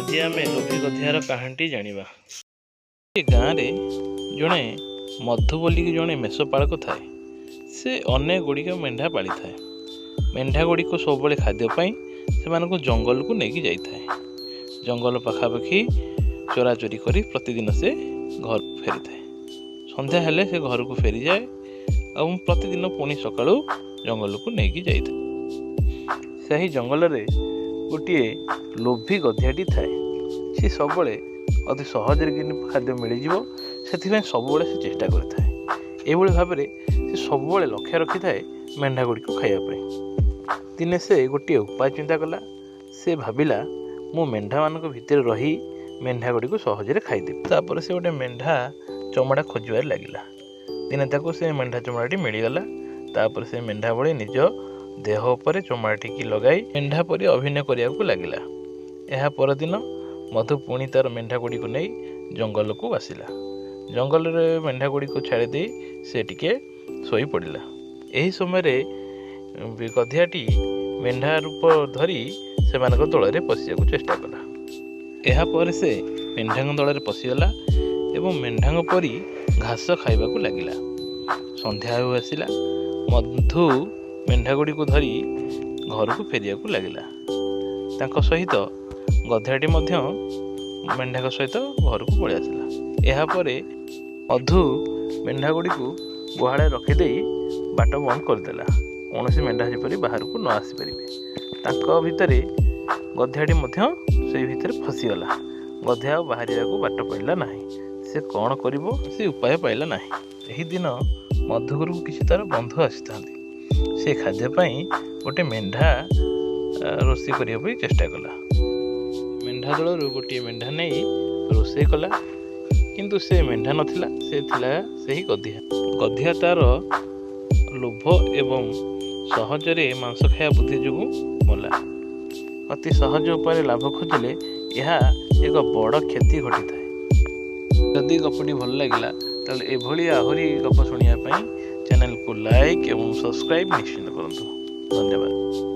आज आम लोभी गधियार कहानी जानिबा। गाँव में जड़े मधु बोलिक जड़े मेषपाड़क थाए। से अनेक गुड़िक मेढ़ा पाली थाए। मेढ़ा गुड़िक सब खाद्यपाई से जंगल को लेकिन जाए। जंगल पखापाखि चोरा चोरी कर प्रतिदिन से घर फेरी थाए। संध्या हेले से घर को फेरी जाए और प्रतिदिन पुणी सकाळु जंगल को लेकिन जाए। सही जंगल रे गोटे लोभी गधियाटी थाए। सी सब अति सहज खाद्य मिल से सब से चेष्टा करता है। ये भाव में से सब लक्ष्य रखी था मेढ़ा गुड़ी को खायापी। दिने से गोटे उपाय चिंता कला। से भाविला मु मेढ़ा मान भितर रही मेढ़ा गुड़ी को सहजरे खाईदेवी। तापर से गोटे मेढ़ा चमड़ा खोजार लगिला। दिने ताको से मेढ़ा चमड़ाटी मिलगला। तापर से मेढ़ा बड़ी निज देह पर चमड़ाटी की लगाई मेढ़ा परी अभिनय करने को लगिला। यह परदिन मधु पुणी तार मेढ़ा गुड़ी को नहीं जंगल को आसिला। जंगल रे मेढ़ा गुड़ी को छाड़ी दे से टिके सोई पड़िला। यही समय गधियाटी मेढ़ा रूप धरी से दल में पशिया चेष्टा कला। यह पर से मेढ़ा दल में पशिगला एवं मेढ़ा परी घास खाइबा को लगिला। संध्या आसिला। मधु मेढ़ा गुड़ी को धरी घर को फेरिया को लगिला। तांको सहित गधियाटी मेढ़ा सहित घर को पलि आसला। यापर मधु मेढ़ा गुड़ी को गुहाड़े रखीदे बाट बंद करदेला। कौन मेढ़ा जपरी बाहर को न आसीपर भितर गधियाटी से भितर फसीगला। गधिया बाहर को बाट पाइला ना। से कौन कर उपाय पाइला ना। यही दिन मधुगर को किसी तार बंधु आसी था। से खाद्यपाई गोटे मेढ़ा रोषे करने चेष्टा कला। मेढ़ा दल गोटे मेढ़ा नहीं रोषे कला। किंतु से मेढ़ा नथिला, से थिला सही गधिया। गधिया तार लोभ एवं सहजरे मांस खाया बुद्धि जो मला। अति सहज उपाय लाभ खोजिले यह एक बड़ क्षति घटी थाए। जदि गपटी भल लगिला ताले एभली आहरी गप शुणिया चैनल को लाइक एवं सब्सक्राइब निश्चित करंतु। धन्यवाद।